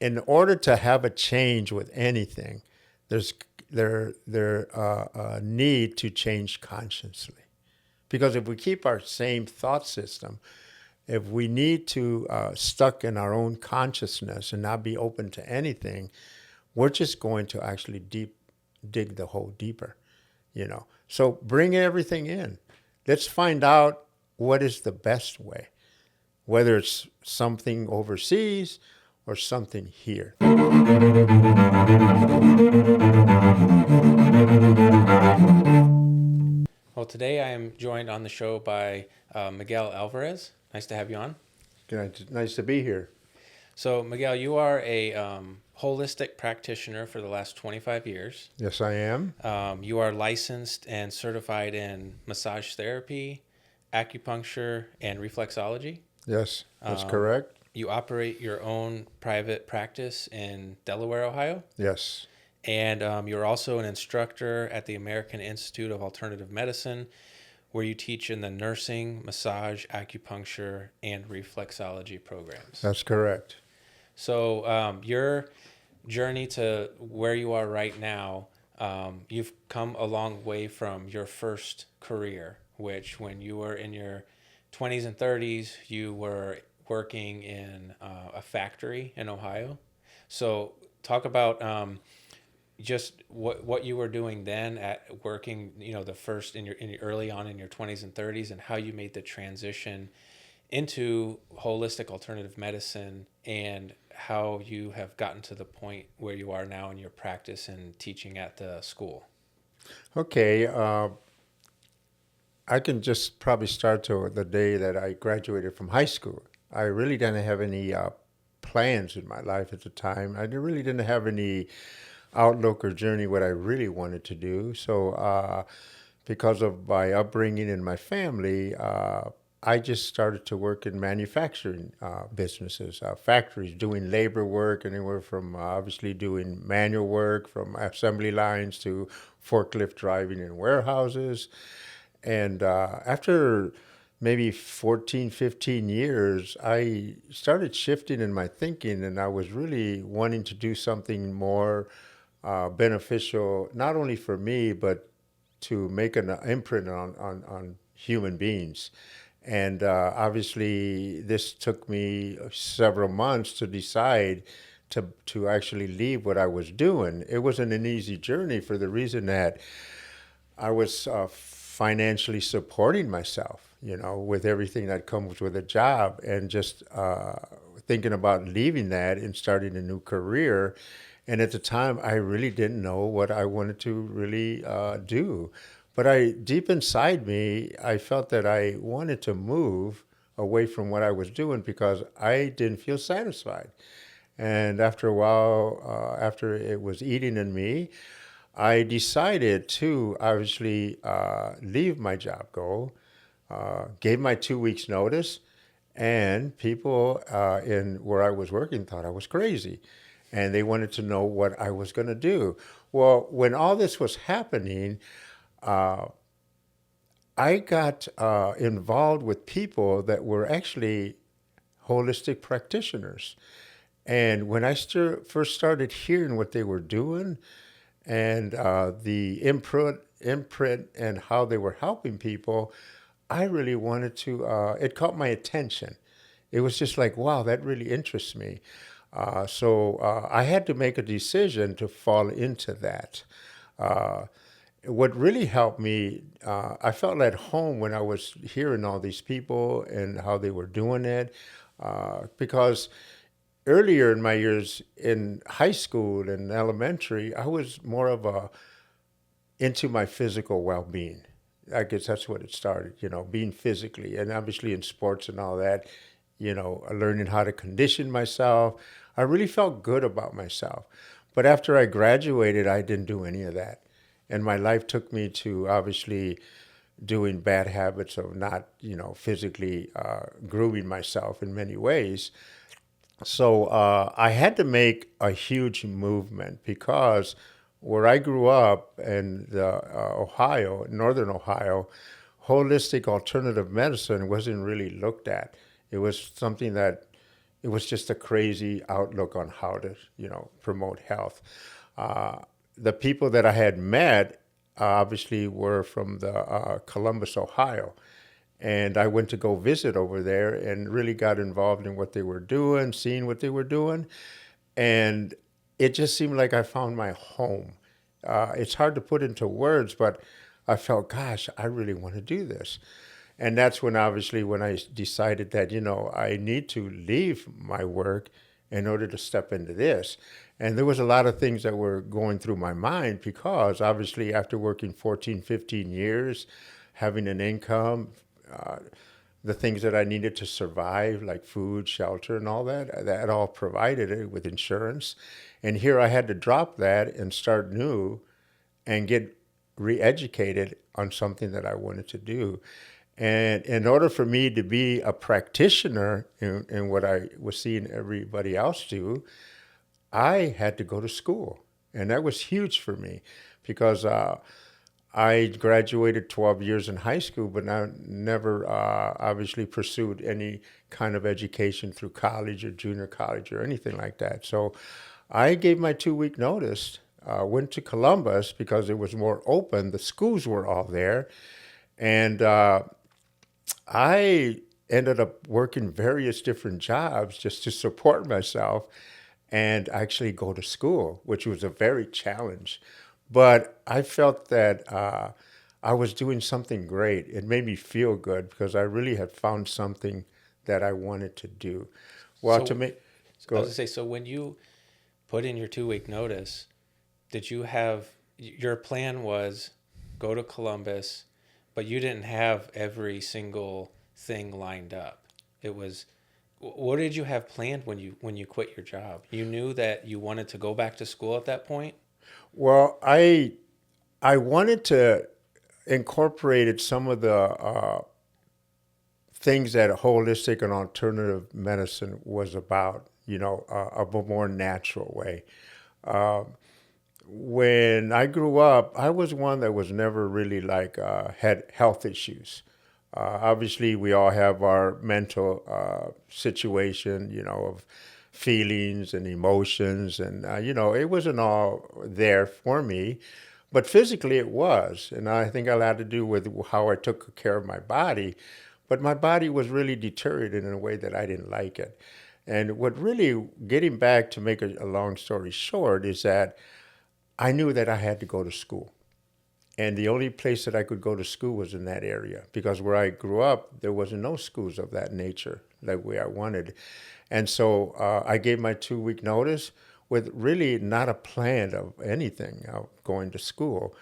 in order to have a change with anything, there's need to change consciously. Because if we keep our same thought system, if we need to stuck in our own consciousness and not be open to anything, we're just going to actually dig the hole deeper, you know. So bring everything in. Let's find out what is the best way, whether it's something overseas or something here. Well, today I am joined on the show by Miguel Alvarez. Nice to have you on. Nice to be here. So, Miguel, you are a holistic practitioner for the last 25 years. Yes, I am. You are licensed and certified in massage therapy, acupuncture, and reflexology. Yes, that's correct. You operate your own private practice in Delaware, Ohio. Yes. And you're also an instructor at the American Institute of Alternative Medicine, where you teach in the nursing, massage, acupuncture, and reflexology programs. That's correct. So your journey to where you are right now, you've come a long way from your first career, which when you were in your 20s and 30s, you were working in a factory in Ohio. So talk about just what you were doing then at working, you know, the first in your early on in your 20s and 30s, and how you made the transition into holistic alternative medicine, and how you have gotten to the point where you are now in your practice and teaching at the school. Okay. I can just probably start to the day that I graduated from high school. I really didn't have any plans in my life at the time. I really didn't have any outlook or journey what I really wanted to do. So because of my upbringing and my family, I just started to work in manufacturing businesses, factories, doing labor work, anywhere from obviously doing manual work, from assembly lines to forklift driving in warehouses. And after maybe 14, 15 years, I started shifting in my thinking, and I was really wanting to do something more beneficial, not only for me, but to make an imprint on human beings. And obviously, this took me several months to decide to actually leave what I was doing. It wasn't an easy journey for the reason that I was financially supporting myself, you know, with everything that comes with a job, and just thinking about leaving that and starting a new career. And at the time, I really didn't know what I wanted to really do. But deep inside me, I felt that I wanted to move away from what I was doing because I didn't feel satisfied. And after a while, after it was eating in me, I decided to obviously leave my job, gave my 2 weeks notice, and people in where I was working thought I was crazy. And they wanted to know what I was going to do. Well, when all this was happening, I got involved with people that were actually holistic practitioners. And when I first started hearing what they were doing, and the imprint and how they were helping people, I really wanted to, it caught my attention. It was just like, wow, that really interests me. So I had to make a decision to fall into that. What really helped me, I felt at home when I was hearing all these people and how they were doing it, because earlier in my years in high school and elementary, I was more of into my physical well-being. I guess that's what it started, you know, being physically, and obviously in sports and all that, you know, learning how to condition myself. I really felt good about myself. But after I graduated, I didn't do any of that. And my life took me to obviously doing bad habits of not, you know, physically grooming myself in many ways. So I had to make a huge movement because where I grew up in Ohio, northern Ohio, holistic alternative medicine wasn't really looked at. It was something that, it was just a crazy outlook on how to, promote health. Uh, the people that I had met obviously were from the Columbus, Ohio. And I went to go visit over there and really got involved in what they were doing, seeing what they were doing. And it just seemed like I found my home. It's hard to put into words, but I felt, gosh, I really want to do this. And that's when, obviously, when I decided that, I need to leave my work in order to step into this. And there was a lot of things that were going through my mind because, obviously, after working 14, 15 years, having an income, uh, the things that I needed to survive, like food, shelter, and all that, that all provided it with insurance. And here I had to drop that and start new and get re-educated on something that I wanted to do. And in order for me to be a practitioner in what I was seeing everybody else do, I had to go to school. And that was huge for me because I graduated 12 years in high school, but I never obviously pursued any kind of education through college or junior college or anything like that. So I gave my 2 week notice, went to Columbus because it was more open. The schools were all there. And I ended up working various different jobs just to support myself and actually go to school, which was a very challenge. But I felt that I was doing something great. It made me feel good because I really had found something that I wanted to do. Well, to So me, I was go. gonna say, so when you put in your 2 week notice, did you have your plan was go to Columbus, but you didn't have every single thing lined up. It was what did you have planned when you quit your job? You knew that you wanted to go back to school at that point? Well, I wanted to incorporate some of the things that holistic and alternative medicine was about, a more natural way. When I grew up, I was one that was never really like had health issues. Obviously, we all have our mental situation, of feelings and emotions, and it wasn't all there for me, but physically it was, and I think it had to do with how I took care of my body. But my body was really deteriorated in a way that I didn't like it. And what really, getting back to make a long story short, is that I knew that I had to go to school. And the only place that I could go to school was in that area because where I grew up, there wasn't no schools of that nature like way I wanted. And so I gave my 2 week notice with really not a plan of anything of going to school.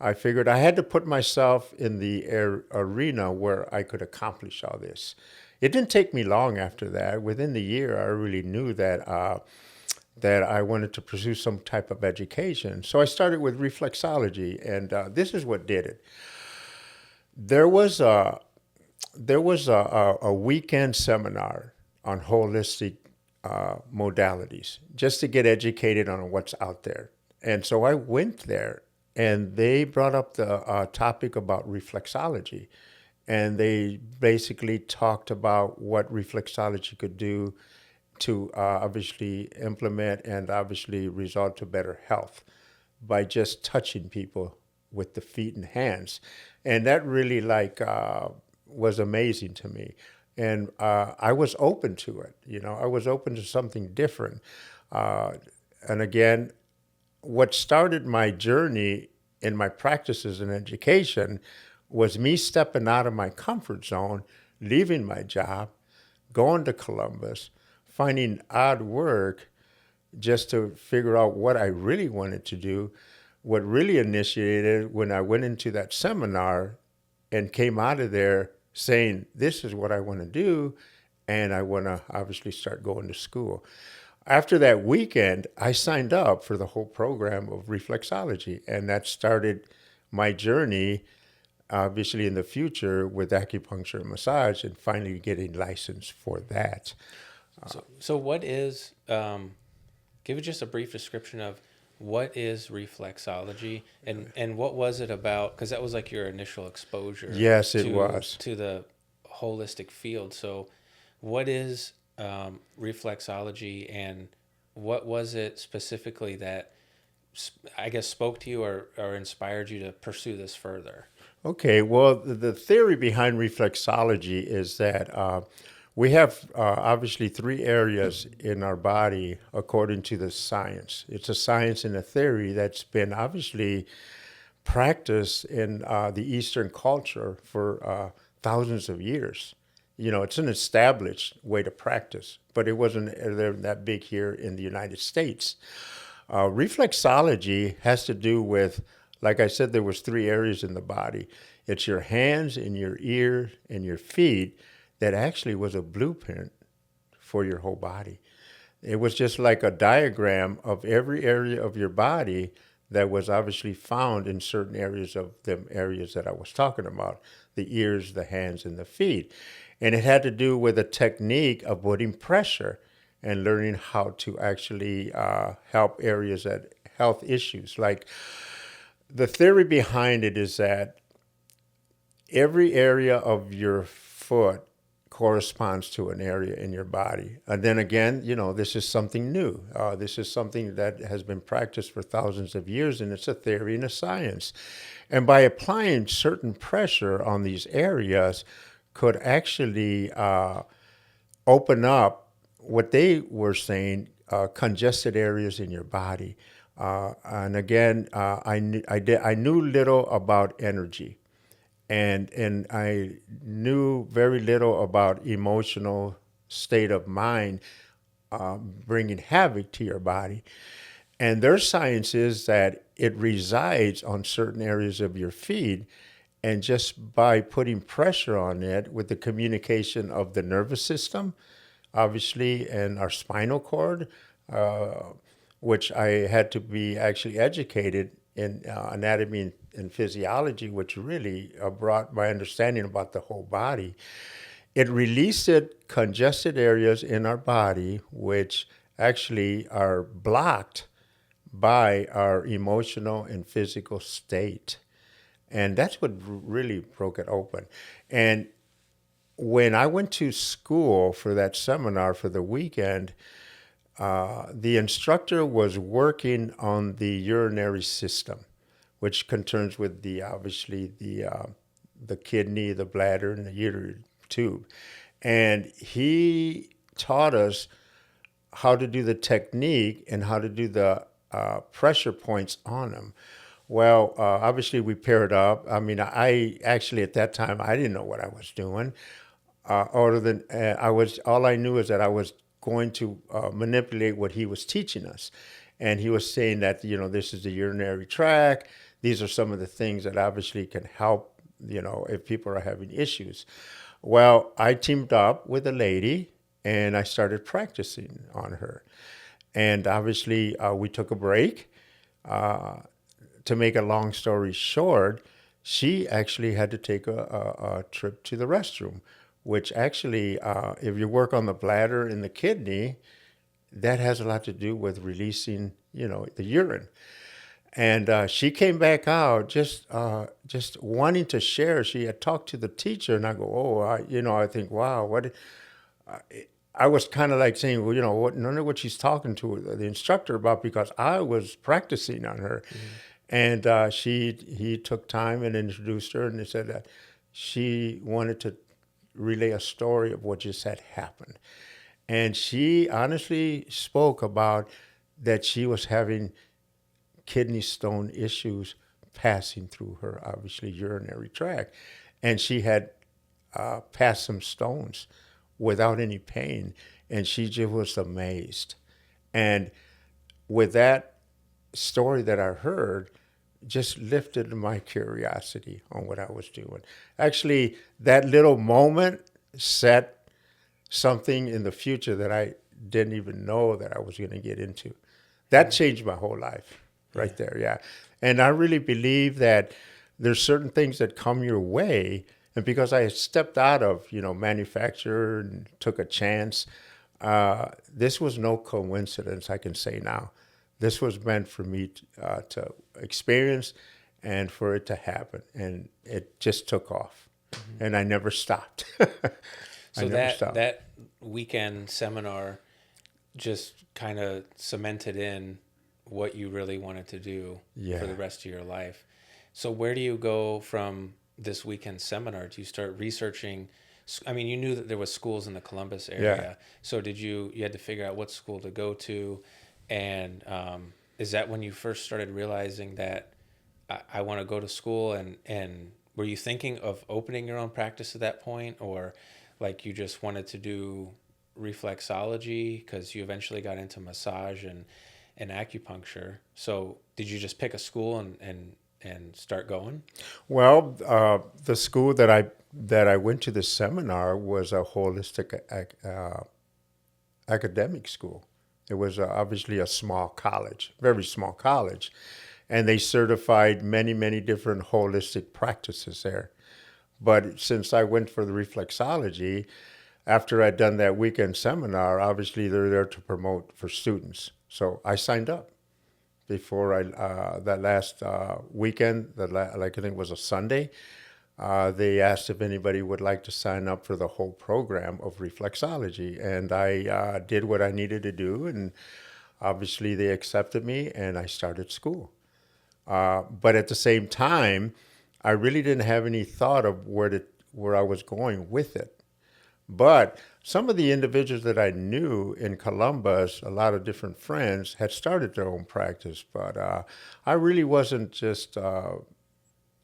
I figured I had to put myself in the arena where I could accomplish all this. It didn't take me long after that. Within the year, I really knew that I wanted to pursue some type of education. So I started with reflexology, and this is what did it. There was a weekend seminar on holistic modalities just to get educated on what's out there. And so I went there, and they brought up the topic about reflexology. And they basically talked about what reflexology could do to obviously implement and obviously result to better health by just touching people with the feet and hands. And that really was amazing to me. And I was open to it. I was open to something different. Uh, and again, what started my journey in my practices in education was me stepping out of my comfort zone, leaving my job, going to Columbus, finding odd work just to figure out what I really wanted to do. What really initiated when I went into that seminar and came out of there saying, this is what I want to do, and I want to obviously start going to school. After that weekend, I signed up for the whole program of reflexology, and that started my journey, obviously in the future, with acupuncture and massage, and finally getting licensed for that. So what is give just a brief description of what is reflexology and what was it about? Because that was like your initial exposure Yes, it was. to the holistic field. So what is reflexology, and what was it specifically that I guess spoke to you or inspired you to pursue this further? Okay, well, the theory behind reflexology is that we have obviously three areas in our body according to the science. It's a science and a theory that's been obviously practiced in the Eastern culture for thousands of years. You know, it's an established way to practice, but it wasn't that big here in the United States. Reflexology has to do with, like I said, there was three areas in the body. It's your hands and your ears and your feet that actually was a blueprint for your whole body. It was just like a diagram of every area of your body that was obviously found in certain areas of the areas that I was talking about, the ears, the hands, and the feet. And it had to do with a technique of putting pressure and learning how to actually help areas that health issues. Like the theory behind it is that every area of your foot corresponds to an area in your body. And then again, you know, this is something new. This is something that has been practiced for thousands of years, and it's a theory and a science. And by applying certain pressure on these areas could actually open up what they were saying, congested areas in your body. And again, I knew little about energy, and I knew very little about emotional state of mind bringing havoc to your body. And their science is that it resides on certain areas of your feet, and just by putting pressure on it with the communication of the nervous system, obviously, and our spinal cord, which I had to be actually educated in anatomy and physiology, which really brought my understanding about the whole body. It released congested areas in our body, which actually are blocked by our emotional and physical state. And that's what really broke it open. And when I went to school for that seminar for the weekend, the instructor was working on the urinary system, which concerns with obviously the kidney, the bladder, and the uterine tube. And he taught us how to do the technique and how to do the pressure points on them. Well, obviously we paired up. I mean, I actually at that time I didn't know what I was doing. Other than all I knew is that I was going to manipulate what he was teaching us, and he was saying that this is the urinary tract. These are some of the things that obviously can help if people are having issues. Well, I teamed up with a lady and I started practicing on her, and obviously we took a break. To make a long story short, she actually had to take a trip to the restroom, which actually, if you work on the bladder and the kidney, that has a lot to do with releasing, the urine. And she came back out just wanting to share. She had talked to the teacher, and I go, oh, I think, wow, what? I was kind of like saying, well, none of what she's talking to the instructor about, because I was practicing on her. Mm-hmm. And he took time and introduced her, and he said that she wanted to relay a story of what just had happened. And she honestly spoke about that she was having kidney stone issues passing through her, obviously, urinary tract. And she had passed some stones without any pain. And she just was amazed. And with that story that I heard, just lifted my curiosity on what I was doing. Actually, that little moment set something in the future that I didn't even know that I was going to get into. That changed my whole life right there, yeah. And I really believe that there's certain things that come your way, and because I stepped out of, manufacture and took a chance, this was no coincidence, I can say now. This was meant for me to experience and for it to happen. And it just took off. Mm-hmm. And I never stopped. I So never that stopped. that weekend seminar just kind of cemented in what you really wanted to do for Yeah. the rest of your life. So where do you go from this weekend seminar? Do you start researching? I mean, you knew that there was schools in the Columbus Yeah. area. So you had to figure out what school to go to, and is that when you first started realizing that I want to go to school, and were you thinking of opening your own practice at that point, or like you just wanted to do reflexology because you eventually got into massage and acupuncture? So did you just pick a school and start going? Well, the school that I went to the seminar was a holistic academic school. It was obviously a small college, very small college, and they certified many different holistic practices there. But since I went for the reflexology, after I'd done that weekend seminar, obviously they're there to promote for students. So I signed up before that last weekend, like I think it was a Sunday. They asked if anybody would like to sign up for the whole program of reflexology, and I did what I needed to do, and obviously they accepted me, and I started school. But at the same time, I really didn't have any thought of where I was going with it. But some of the individuals that I knew in Columbus, a lot of different friends, had started their own practice. But I really wasn't just, I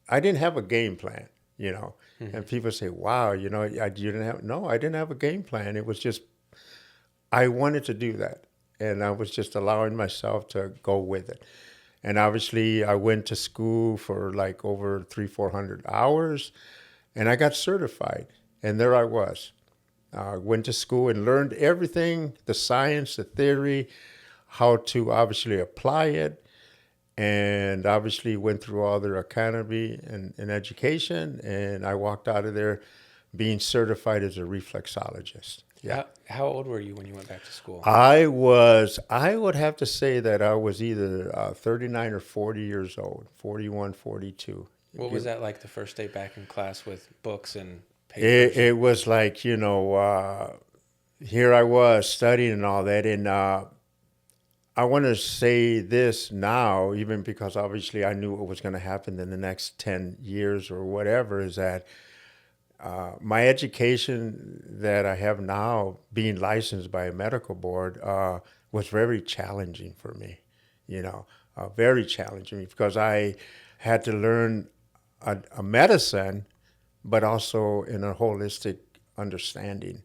didn't have a game plan, you know. Mm-hmm. And people say, wow, you know, you didn't have, no, I didn't have a game plan. It was just, I wanted to do that. And I was just allowing myself to go with it. And obviously, I went to school for like over 400 hours, and I got certified. And there I was. Went to school and learned everything, the science, the theory, how to obviously apply it, and obviously went through all their academy and education, and I walked out of there being certified as a reflexologist. Yeah. How old were you when you went back to school? I would have to say that I was either 39 or 40 years old, 41, 42. What was that like the first day back in class with books and It, papers? it was like, here I was studying and all that. And I want to say this now, even because obviously I knew what was going to happen in the next 10 years or whatever, is that my education that I have now, being licensed by a medical board, was very challenging for me, very challenging because I had to learn a medicine, but also in a holistic understanding.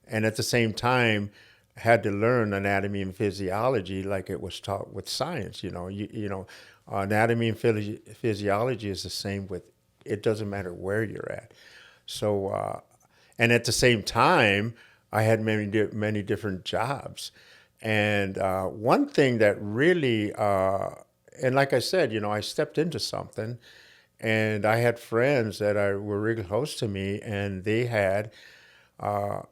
And at the same time, had to learn anatomy and physiology like it was taught with science. Anatomy and physiology is the same with, it doesn't matter where you're at. So, and at the same time, I had many different jobs. And one thing that really, and like I said, I stepped into something, and I had friends that were really close to me, and they had a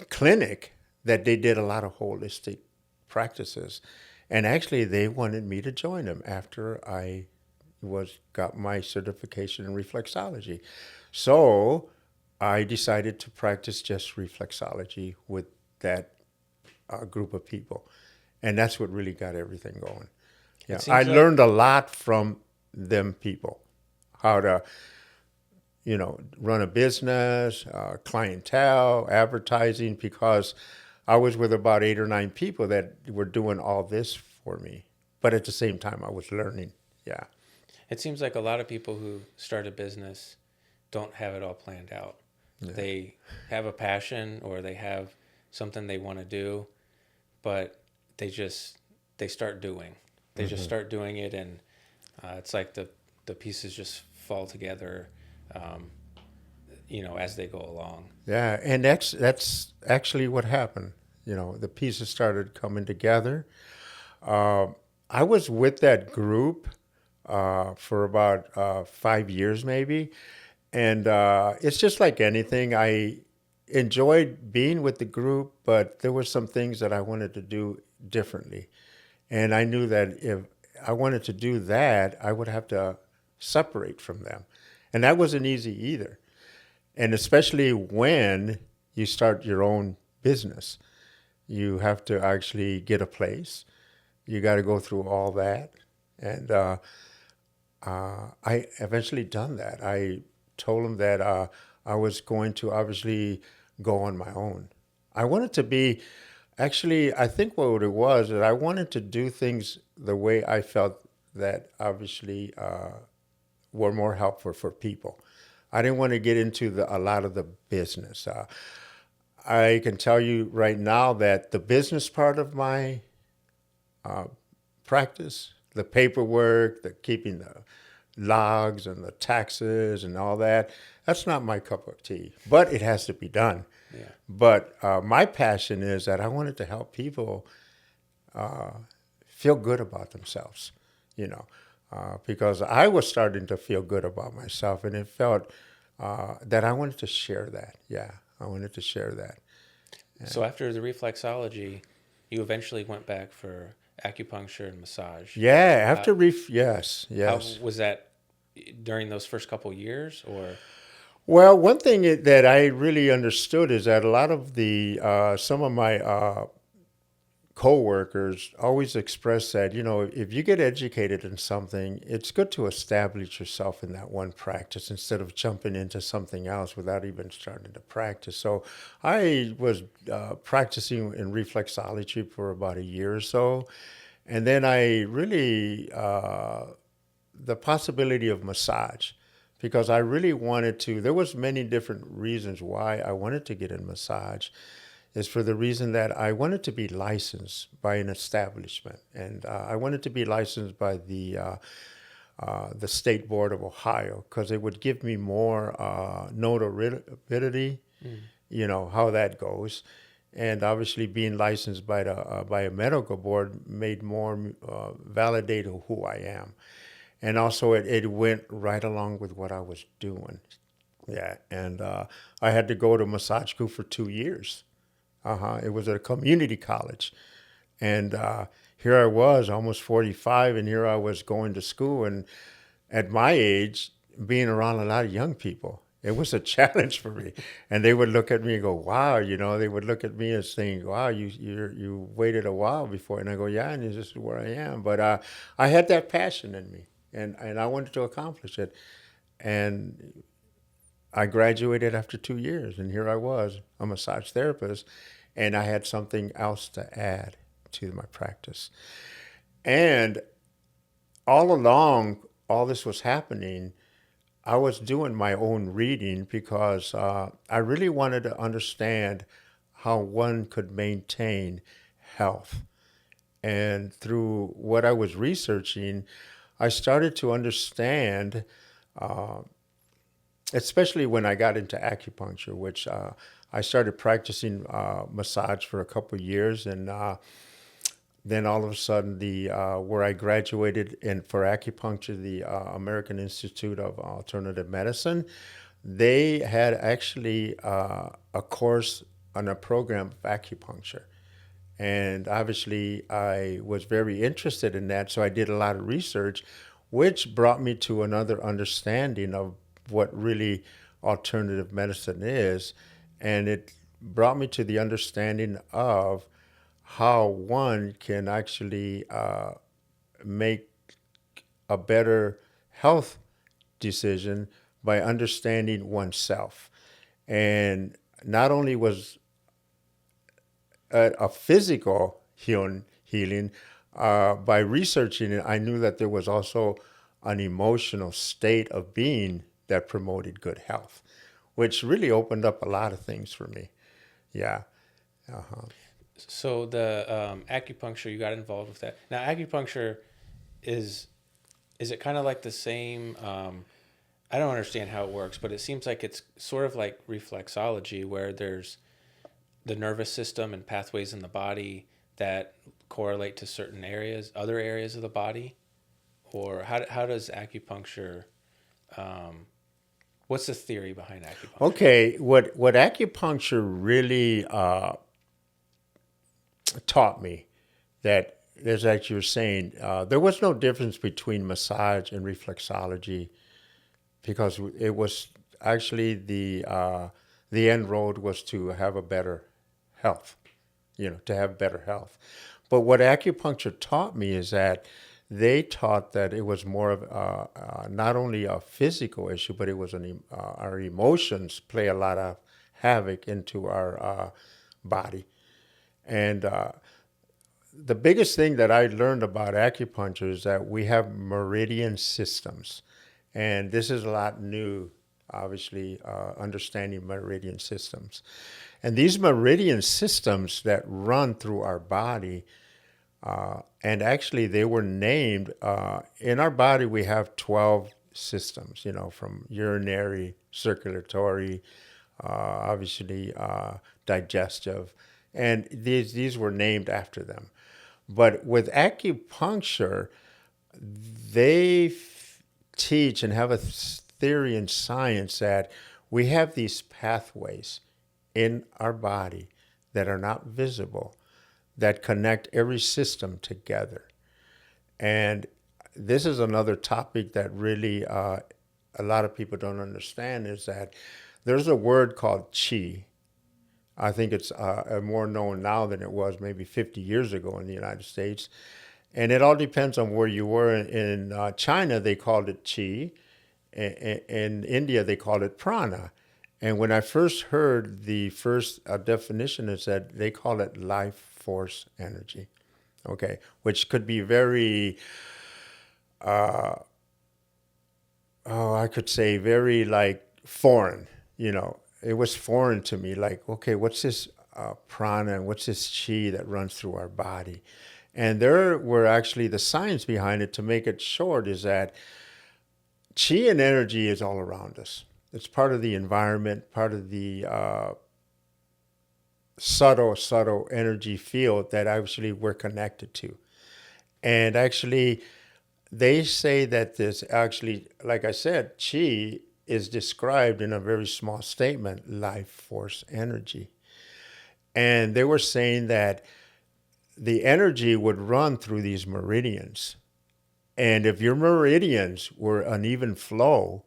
clinic that they did a lot of holistic practices. And actually, they wanted me to join them after I got my certification in reflexology. So I decided to practice just reflexology with that group of people. And that's what really got everything going. It Yeah, I seems like learned a lot from them people, how to, run a business, clientele, advertising, because I was with about 8 or 9 people that were doing all this for me. But at the same time, I was learning. Yeah. it seems like a lot of people who start a business don't have it all planned out. Yeah. They have a passion or they have something they want to do, but they start doing. They just start doing it, and it's like the pieces just fall together, um, as they go along. Yeah, and that's actually what happened. The pieces started coming together. Uh, I was with that group for about 5 years, maybe, and it's just like anything. I enjoyed being with the group, but there were some things that I wanted to do differently, and I knew that if I wanted to do that, I would have to separate from them, and that wasn't easy either. And especially when you start your own business, you have to actually get a place. You got to go through all that. And I eventually done that. I told him that I was going to obviously go on my own. I wanted to be, actually, I think what it was that I wanted to do things the way I felt that obviously were more helpful for people. I didn't want to get into a lot of the business. I can tell you right now that the business part of my practice, the paperwork, the keeping the logs and the taxes and all that, that's not my cup of tea. But it has to be done. Yeah. But my passion is that I wanted to help people feel good about themselves, you know, because I was starting to feel good about myself, and it felt that I wanted to share that. Yeah, I wanted to share that. So after the reflexology, you eventually went back for acupuncture and massage. Yeah, after yes, How yes. was that during those first couple years, or? Well, one thing that I really understood is that a lot of the some of my coworkers always express that, you know, if you get educated in something, it's good to establish yourself in that one practice instead of jumping into something else without even starting to practice. So I was practicing in reflexology for about a year or so, and then I really the possibility of massage, because I really wanted to. There was many different reasons why I wanted to get in massage. Is for the reason that I wanted to be licensed by an establishment, and I wanted to be licensed by the State Board of Ohio, because it would give me more notoriety, you know, how that goes. And obviously, being licensed by a medical board made more validate who I am, and also it went right along with what I was doing. Yeah, and I had to go to massage school for 2 years. It was at a community college. And here I was, almost 45, and here I was going to school. And at my age, being around a lot of young people, it was a challenge for me. And they would look at me and go, wow, you know, they would look at me and saying, wow, you waited a while before. And I go, yeah, and this is where I am. But I had that passion in me, and I wanted to accomplish it. And I graduated after 2 years, and here I was, a massage therapist, and I had something else to add to my practice. And all along, all this was happening, I was doing my own reading because I really wanted to understand how one could maintain health. And through what I was researching, I started to understand, especially when I got into acupuncture, which I started practicing massage for a couple of years, and then all of a sudden, the where I graduated in for acupuncture, the American Institute of Alternative Medicine, they had actually a course on a program of acupuncture. And obviously, I was very interested in that, so I did a lot of research, which brought me to another understanding of what really alternative medicine is. And it brought me to the understanding of how one can actually make a better health decision by understanding oneself. And not only was a physical healing, by researching it, I knew that there was also an emotional state of being that promoted good health, which really opened up a lot of things for me. Yeah. Uh-huh. So the acupuncture, you got involved with that. Now, acupuncture is it kind of like the same? I don't understand how it works, but it seems like it's sort of like reflexology, where there's the nervous system and pathways in the body that correlate to certain areas, other areas of the body. Or how does acupuncture? What's the theory behind acupuncture? Okay, what acupuncture really taught me, that there's, like you were saying, there was no difference between massage and reflexology, because it was actually the end road was to have a better health, to have better health. But what acupuncture taught me is that they taught that it was more of not only a physical issue, but it was our emotions play a lot of havoc into our body. And the biggest thing that I learned about acupuncture is that we have meridian systems. And this is a lot new, obviously, understanding meridian systems. And these meridian systems that run through our body, and actually they were named, in our body we have 12 systems, from urinary, circulatory, obviously digestive, and these were named after them. But with acupuncture, they teach and have a theory in science that we have these pathways in our body that are not visible that connect every system together. And this is another topic that really a lot of people don't understand, is that there's a word called chi. I think it's more known now than it was maybe 50 years ago in the United States. And it all depends on where you were. In China, they called it chi. In India, they called it prana. And when I first heard the first definition, it said they call it life force energy, okay, which could be very, I could say very like foreign, It was foreign to me, like, okay, what's this prana and what's this chi that runs through our body? And there were actually the science behind it. To make it short, is that chi and energy is all around us. It's part of the environment, part of the subtle energy field that actually we're connected to. And actually, they say that this actually, like I said, chi is described in a very small statement, life force energy. And they were saying that the energy would run through these meridians. And if your meridians were uneven flow,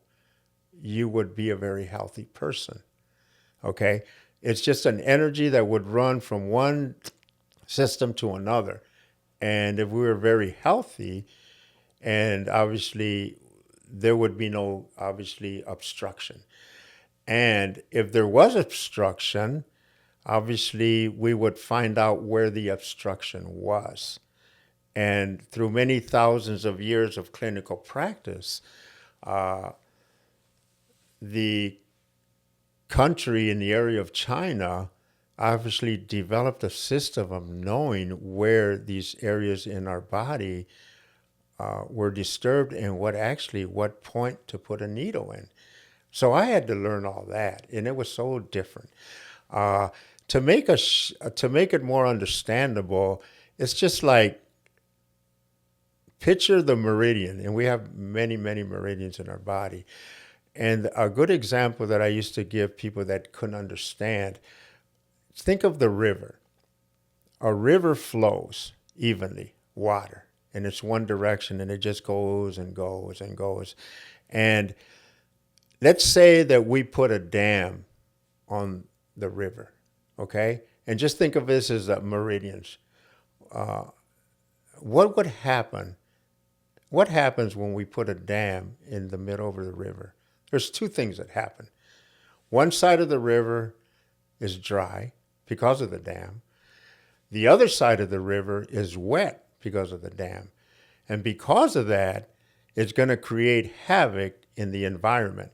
you would be a very healthy person. Okay? It's just an energy that would run from one system to another. And if we were very healthy, and obviously there would be no, obviously, obstruction. And if there was obstruction, obviously we would find out where the obstruction was. And through many thousands of years of clinical practice, the country in the area of China obviously developed a system of knowing where these areas in our body were disturbed and what point to put a needle in. So I had to learn all that, and it was so different. To make it more understandable, it's just like, picture the meridian, and we have many, many meridians in our body. And a good example that I used to give people that couldn't understand, think of the river. A river flows evenly, water, and it's one direction, and it just goes and goes and goes. And let's say that we put a dam on the river, okay? And just think of this as meridians. What would happen? What happens when we put a dam in the middle of the river? There's two things that happen. One side of the river is dry because of the dam. The other side of the river is wet because of the dam. And because of that, it's going to create havoc in the environment,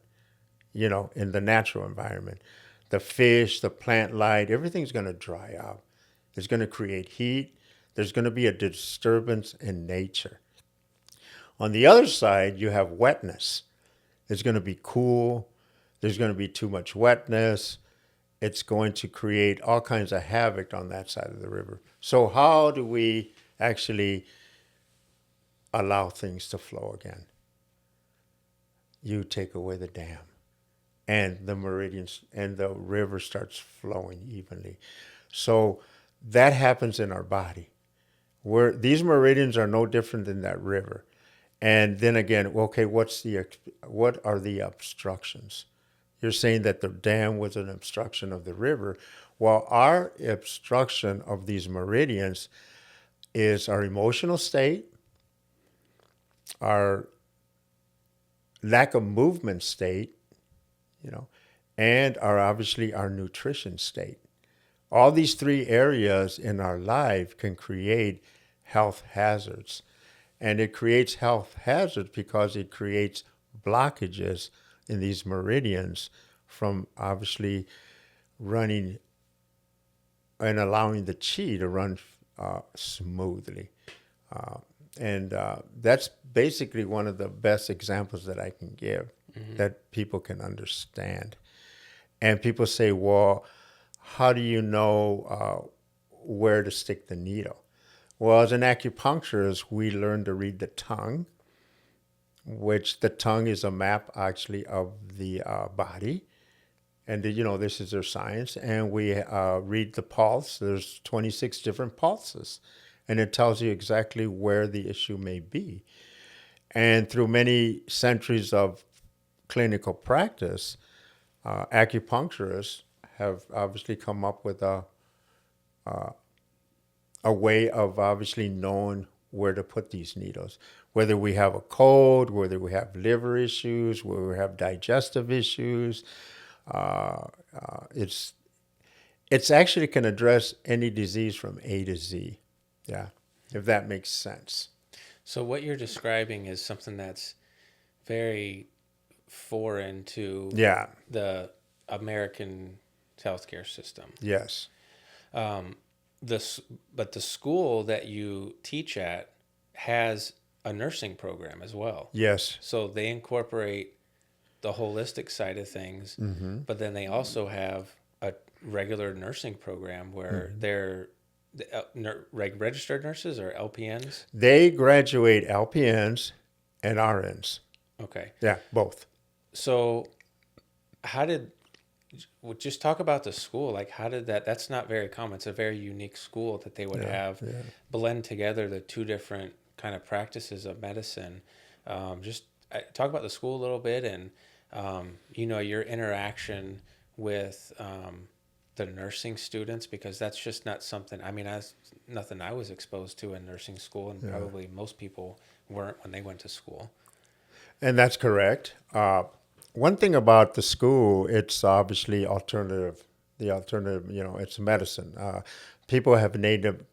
in the natural environment. The fish, the plant life, everything's going to dry out. It's going to create heat. There's going to be a disturbance in nature. On the other side, you have wetness. It's going to be cool. There's going to be too much wetness. It's going to create all kinds of havoc on that side of the river. So how do we actually allow things to flow again? You take away the dam, and the meridians and the river starts flowing evenly. So that happens in our body. These meridians are no different than that river. And then again, okay, what are the obstructions? You're saying that the dam was an obstruction of the river. Well, our obstruction of these meridians is our emotional state, our lack of movement state, you know, and obviously our nutrition state. All these three areas in our life can create health hazards. And it creates health hazards because it creates blockages in these meridians from obviously running and allowing the chi to run smoothly. And that's basically one of the best examples that I can give that people can understand. And people say, well, how do you know where to stick the needle? Well, as an acupuncturist, we learn to read the tongue, which the tongue is a map actually of the body. And, this is their science. And we read the pulse. There's 26 different pulses. And it tells you exactly where the issue may be. And through many centuries of clinical practice, acupuncturists have obviously come up with a way of obviously knowing where to put these needles. Whether we have a cold, whether we have liver issues, whether we have digestive issues, it's actually can address any disease from A to Z. Yeah, if that makes sense. So what you're describing is something that's very foreign to the American healthcare system. Yes. But the school that you teach at has a nursing program as well. Yes. So they incorporate the holistic side of things, but then they also have a regular nursing program where they're registered nurses or LPNs? They graduate LPNs and RNs. Okay. Yeah, both. So just talk about the school. Like, how did that's not very common. It's a very unique school that they would have blend together the two different kind of practices of medicine. Just talk about the school a little bit and, your interaction with the nursing students, because that's just not something, that's nothing I was exposed to in nursing school, and probably most people weren't when they went to school. And that's correct. One thing about the school, it's obviously alternative. The alternative, it's medicine. People have named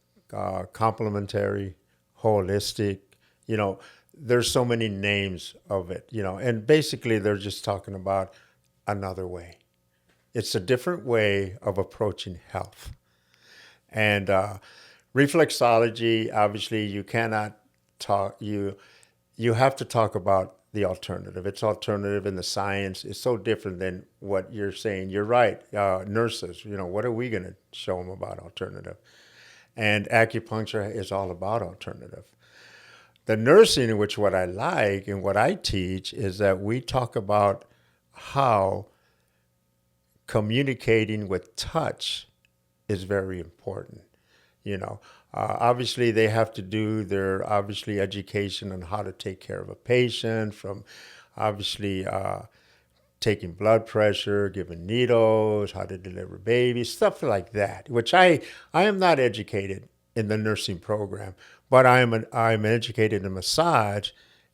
complementary, holistic, there's so many names of it, and basically they're just talking about another way. It's a different way of approaching health. And reflexology, obviously, you cannot talk, you have to talk about the alternative. It's alternative in the science. It's so different than what you're saying. You're right. Nurses, what are we going to show them about alternative? And acupuncture is all about alternative. The nursing, in which what I like and what I teach is that we talk about how communicating with touch is very important. Obviously they have to do their obviously education on how to take care of a patient, from obviously taking blood pressure, giving needles, how to deliver babies, stuff like that, which I am not educated in the nursing program, but I'm educated in massage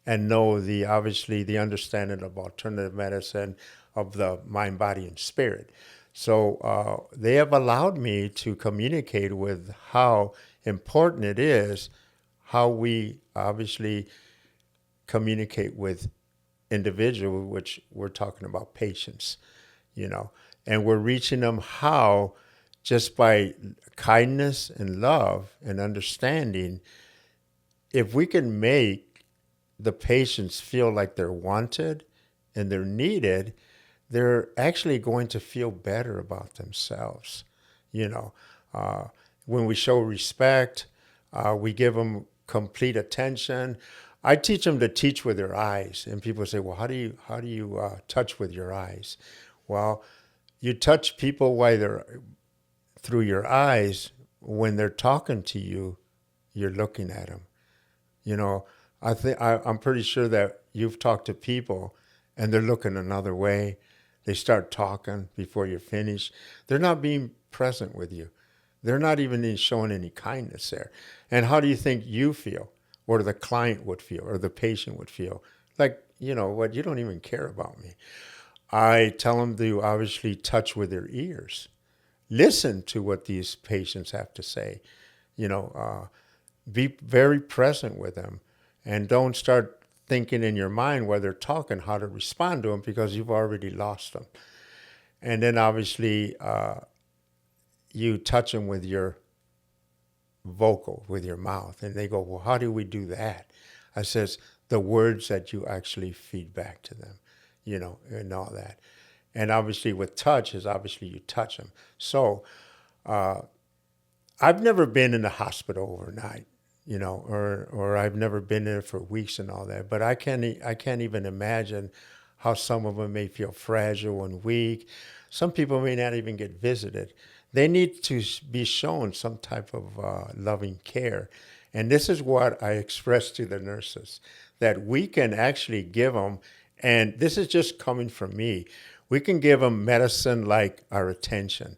and know the understanding of alternative medicine of the mind, body, and spirit. So they have allowed me to communicate with how important it is, how we obviously communicate with individuals, which we're talking about patients, and we're reaching them how just by kindness and love and understanding. If we can make the patients feel like they're wanted and they're needed, they're actually going to feel better about themselves. When we show respect, we give them complete attention. I teach them to teach with their eyes, and people say, "Well, how do you touch with your eyes?" Well, you touch people while they're through your eyes. When they're talking to you, you're looking at them. I'm pretty sure that you've talked to people, and they're looking another way. They start talking before you're finished. They're not being present with you. They're not even showing any kindness there. And how do you think you feel, or the client would feel, or the patient would feel? Like, you know what, you don't even care about me. I tell them to obviously touch with their ears. Listen to what these patients have to say. You know, be very present with them, and don't start thinking in your mind while they're talking how to respond to them, because you've already lost them. And then obviously you touch them with your vocal, with your mouth, and they go, well, how do we do that? I says, the words that you actually feed back to them, you know, and all that. And obviously with touch is obviously you touch them. So I've never been in the hospital overnight, you know, or I've never been there for weeks and all that. But I can't even imagine how some of them may feel fragile and weak. Some people may not even get visited. They need to be shown some type of loving care. And this is what I express to the nurses, that we can actually give them, and this is just coming from me, we can give them medicine like our attention,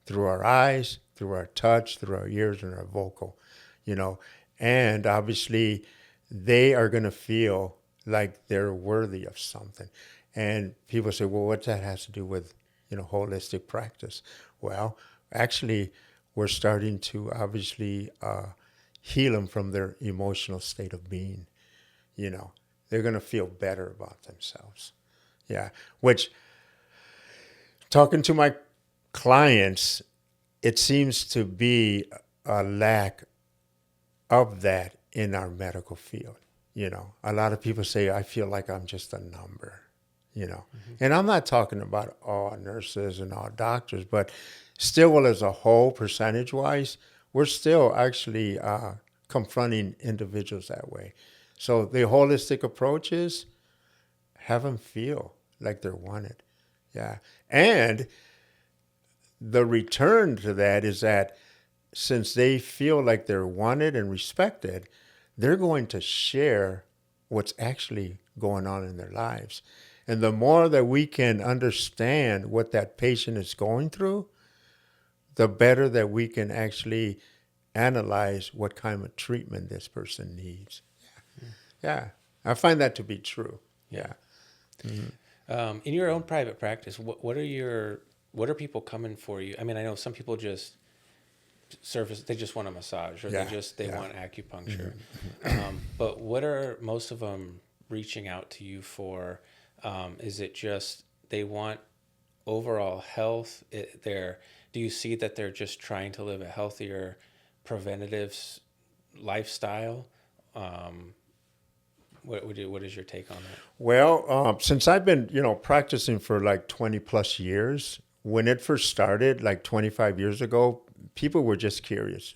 through our eyes, through our touch, through our ears, and our vocal, you know. And obviously, they are going to feel like they're worthy of something. And people say, well, what that has to do with, you know, holistic practice? Well, actually, we're starting to obviously heal them from their emotional state of being. You know, they're going to feel better about themselves. Yeah, which, talking to my clients, it seems to be a lack of that in our medical field. You know, a lot of people say, I feel like I'm just a number, you know. Mm-hmm. And I'm not talking about all nurses and all doctors, but still as a whole, percentage-wise, we're still actually confronting individuals that way. So the holistic approach is have them feel like they're wanted. Yeah. And the return to that is that since they feel like they're wanted and respected, they're going to share what's actually going on in their lives. And the more that we can understand what that patient is going through, the better that we can actually analyze what kind of treatment this person needs. Yeah. Yeah. I find that to be true. Yeah. Mm-hmm. In your own private practice, what are people coming for you? I mean, I know some people just they just want a massage, or they want acupuncture. Mm-hmm. But what are most of them reaching out to you for? Is it just they want overall health? Do you see that they're just trying to live a healthier, preventative lifestyle? What is your take on that? Well, since I've been, you know, practicing for like 20 plus years, when it first started, like 25 years ago, people were just curious.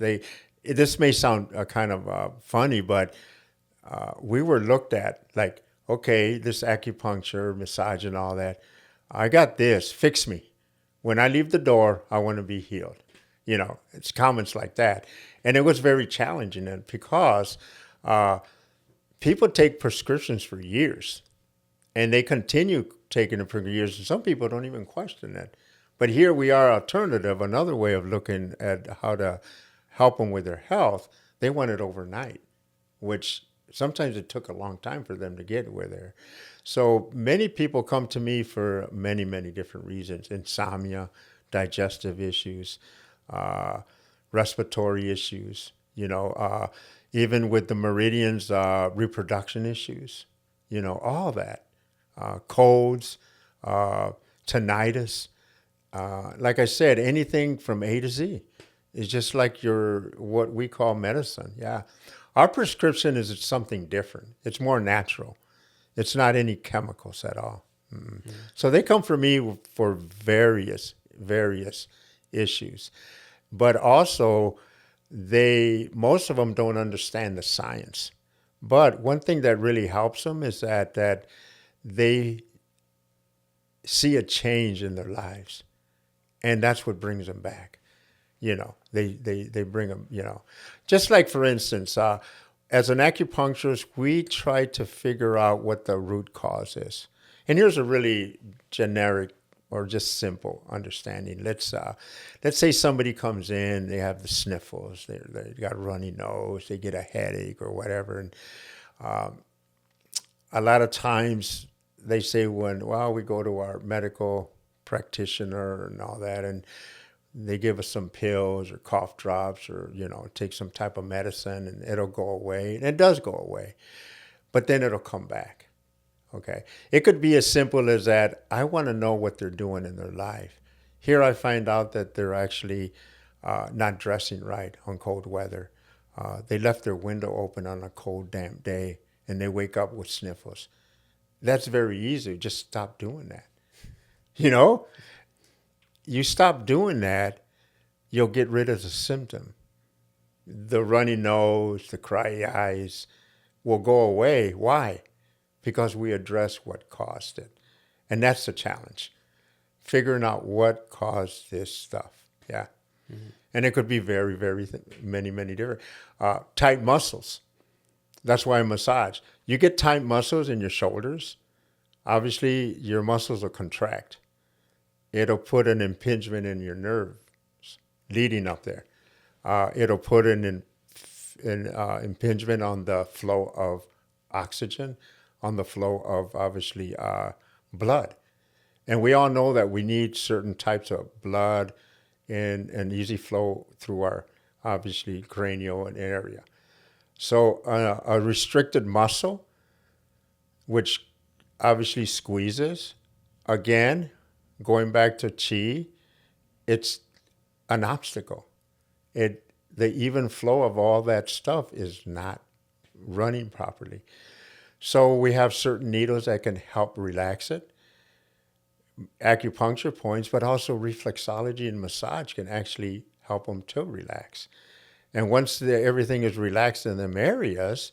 This may sound kind of funny, but we were looked at like, okay, this acupuncture, massage, and all that. I got this. Fix me. When I leave the door, I want to be healed. You know, it's comments like that, and it was very challenging, and because people take prescriptions for years, and they continue taking it for years, and some people don't even question it. But here we are, alternative, another way of looking at how to help them with their health. They want it overnight, which sometimes it took a long time for them to get where they're. So many people come to me for many, many different reasons: insomnia, digestive issues, respiratory issues, you know, even with the meridians, reproduction issues, you know, all that, colds, tinnitus. Like I said, anything from A to Z is just like what we call medicine. Yeah. Our prescription is something different. It's more natural. It's not any chemicals at all. Mm-hmm. So they come for me for various issues. But also, most of them don't understand the science. But one thing that really helps them is that they see a change in their lives. And that's what brings them back. You know, they bring them, you know. Just like, for instance, as an acupuncturist, we try to figure out what the root cause is. And here's a really generic or just simple understanding. Let's say somebody comes in, they have the sniffles, they got a runny nose, they get a headache or whatever, and a lot of times they say we go to our medical practitioner and all that, and they give us some pills or cough drops or, take some type of medicine and it'll go away. And it does go away, but then it'll come back. Okay. It could be as simple as that. I want to know what they're doing in their life. Here I find out that they're actually not dressing right on cold weather. They left their window open on a cold, damp day and they wake up with sniffles. That's very easy. Just stop doing that. You know, you stop doing that, you'll get rid of the symptom. The runny nose, the cry eyes will go away. Why? Because we address what caused it. And that's the challenge. Figuring out what caused this stuff. Yeah. Mm-hmm. And it could be very, very many, many different. Tight muscles. That's why I massage. You get tight muscles in your shoulders, obviously your muscles will contract. It'll put an impingement in your nerves leading up there. It'll put an impingement on the flow of oxygen, on the flow of, obviously, blood. And we all know that we need certain types of blood in an easy flow through our, obviously, cranial area. So a restricted muscle, which obviously squeezes, again, going back to chi, it's an obstacle. The even flow of all that stuff is not running properly. So we have certain needles that can help relax it, acupuncture points, but also reflexology and massage can actually help them to relax. And once everything is relaxed in them areas,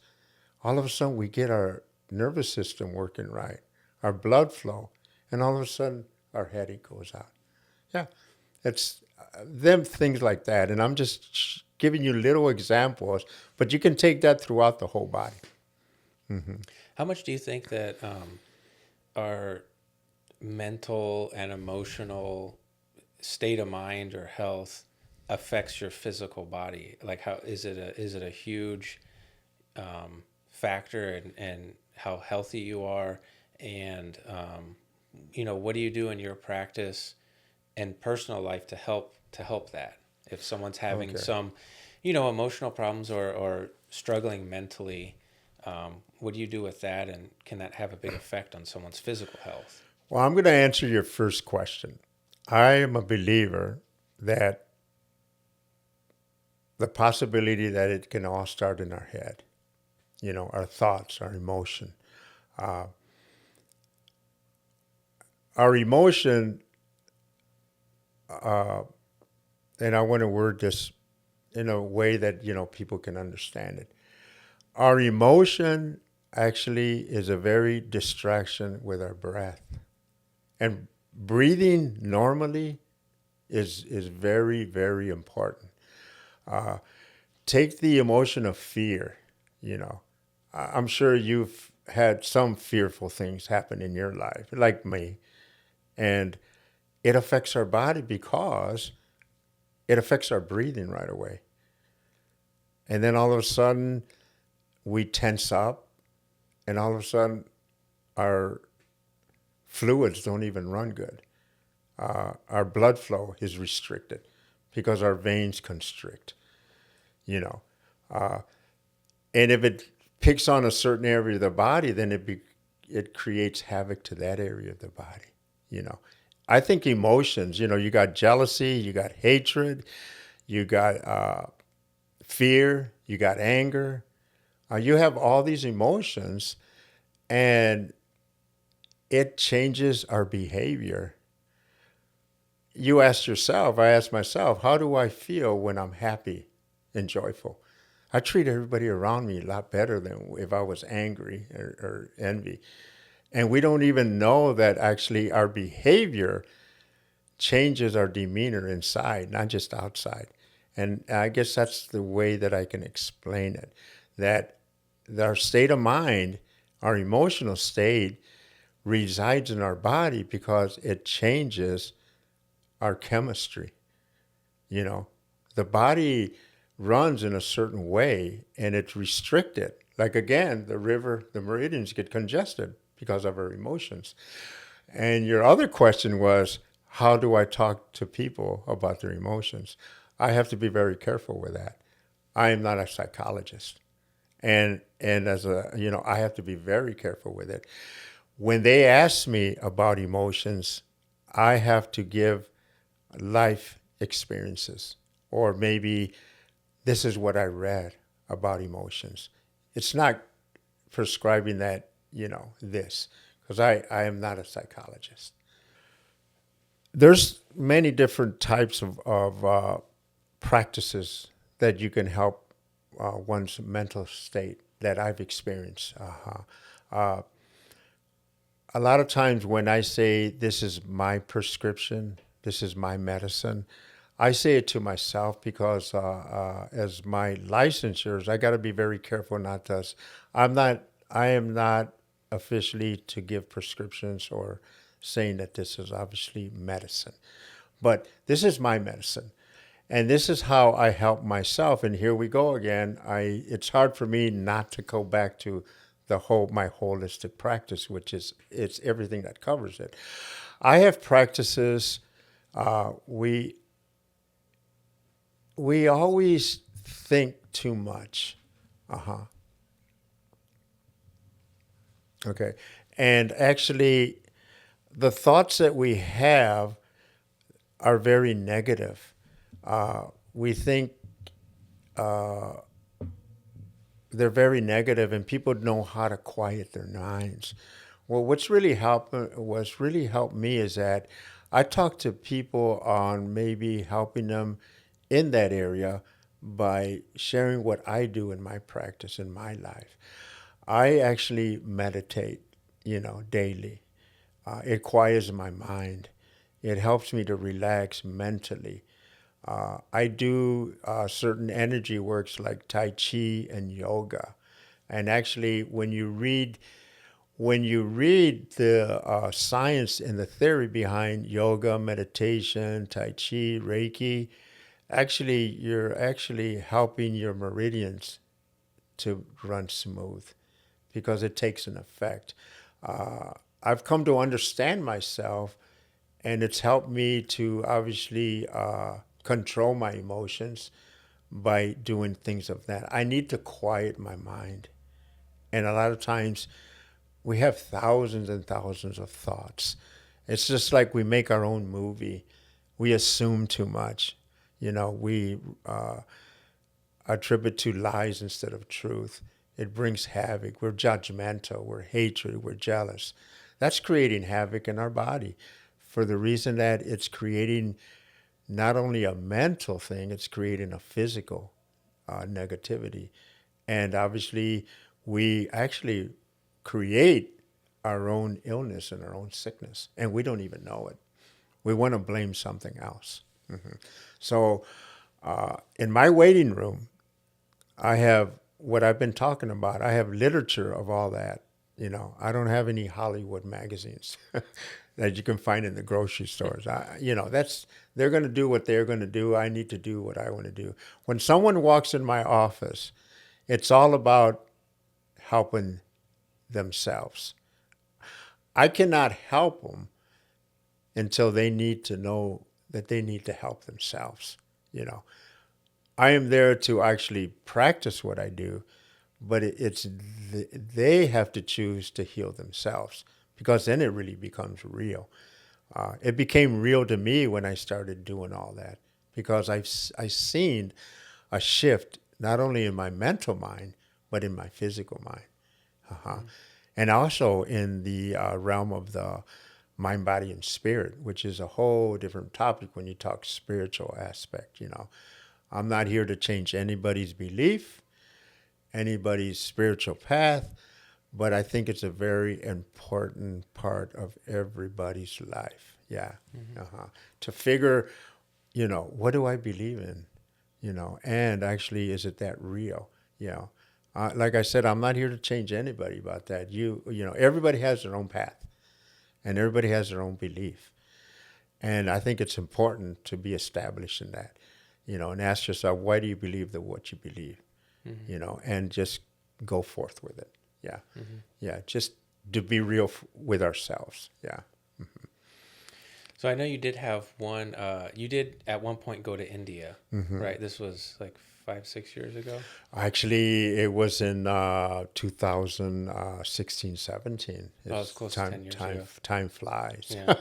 all of a sudden we get our nervous system working right, our blood flow, and all of a sudden our headache goes out. Yeah, it's them things like that. And I'm just giving you little examples, but you can take that throughout the whole body. Mm-hmm. How much do you think that our mental and emotional state of mind or health affects your physical body? Like, how is it a huge factor in how healthy you are? And what do you do in your practice and personal life to help that? If someone's having some, emotional problems or struggling mentally, what do you do with that? And can that have a big effect on someone's physical health? Well, I'm going to answer your first question. I am a believer that the possibility that it can all start in our head, our thoughts, our emotion. Our emotion, and I want to word this in a way that, people can understand it. Our emotion actually is a very distraction with our breath. And breathing normally is very, very important. Take the emotion of fear, I'm sure you've had some fearful things happen in your life, like me. And it affects our body because it affects our breathing right away. And then all of a sudden, we tense up, and all of a sudden, our fluids don't even run good. Our blood flow is restricted because our veins constrict, And if it picks on a certain area of the body, then it creates havoc to that area of the body, I think emotions, you got jealousy, you got hatred, you got fear, you got anger. You have all these emotions, and it changes our behavior. You asked yourself, I asked myself, how do I feel when I'm happy and joyful? I treat everybody around me a lot better than if I was angry or envy. And we don't even know that actually our behavior changes our demeanor inside, not just outside. And I guess that's the way that I can explain it, that our state of mind, our emotional state, resides in our body because it changes our chemistry. You know, the body runs in a certain way and it's restricted. Like again, the meridians get congested because of our emotions. And your other question was, how do I talk to people about their emotions? I have to be very careful with that. I am not a psychologist. And as a, I have to be very careful with it. When they ask me about emotions, I have to give life experiences, or maybe this is what I read about emotions. It's not prescribing that, this, because I am not a psychologist. There's many different types of practices that you can help one's mental state that I've experienced. A lot of times when I say this is my prescription, this is my medicine, I say it to myself because as my licensures, I got to be very careful not to. I am not officially to give prescriptions or saying that this is obviously medicine, but this is my medicine. And this is how I help myself. And here we go again. It's hard for me not to go back to my holistic practice, which is it's everything that covers it. I have practices. We always think too much. Okay. And actually, the thoughts that we have are very negative. We think they're very negative, and people know how to quiet their minds. Well, what's really helped me is that I talk to people on maybe helping them in that area by sharing what I do in my practice in my life. I actually meditate, daily. It quiets my mind. It helps me to relax mentally. I do certain energy works like Tai Chi and yoga. And actually, when you read the science and the theory behind yoga, meditation, Tai Chi, Reiki, actually, you're actually helping your meridians to run smooth because it takes an effect. I've come to understand myself, and it's helped me to obviously control my emotions by doing things of that. I need to quiet my mind. And a lot of times we have thousands and thousands of thoughts. It's just like we make our own movie. We assume too much. We attribute to lies instead of truth. It brings havoc. We're judgmental. We're hatred. We're jealous. That's creating havoc in our body for the reason that it's creating not only a mental thing, it's creating a physical negativity. And obviously, we actually create our own illness and our own sickness, and we don't even know it. We want to blame something else. So in my waiting room, I have what I've been talking about. I have literature of all that. I don't have any Hollywood magazines that you can find in the grocery stores. They're going to do what they're going to do. I need to do what I want to do. When someone walks in my office, it's all about helping themselves. I cannot help them until they need to know that they need to help themselves. I am there to actually practice what I do, but they have to choose to heal themselves, because then it really becomes real. It became real to me when I started doing all that, because I seen a shift not only in my mental mind but in my physical mind, and also in the realm of the mind, body, and spirit, which is a whole different topic when you talk spiritual aspect. I'm not here to change anybody's belief, anybody's spiritual path, but I think it's a very important part of everybody's life. Yeah. To figure, what do I believe in? And actually, is it that real? Like I said, I'm not here to change anybody about that. Everybody has their own path. and everybody has their own belief. And I think it's important to be established in that, and ask yourself, why do you believe what you believe, and just go forth with it. Yeah. Yeah. Just to be real with ourselves. Yeah. So I know you did have one. You did at one point go to India, right? This was like 5-6 years ago. Actually, it was in 2016, 17. Oh, it's close to 10 years ago. Time flies. Yeah.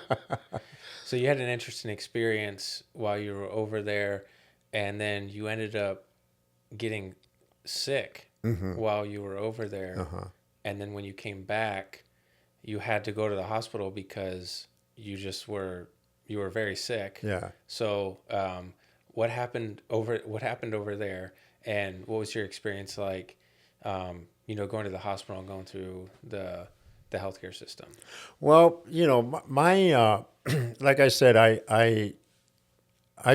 So you had an interesting experience while you were over there, and then you ended up getting sick while you were over there. And then when you came back, you had to go to the hospital because you were very sick. Yeah. So what happened over there, and what was your experience like, going to the hospital and going through the healthcare system? Well, my like I said, I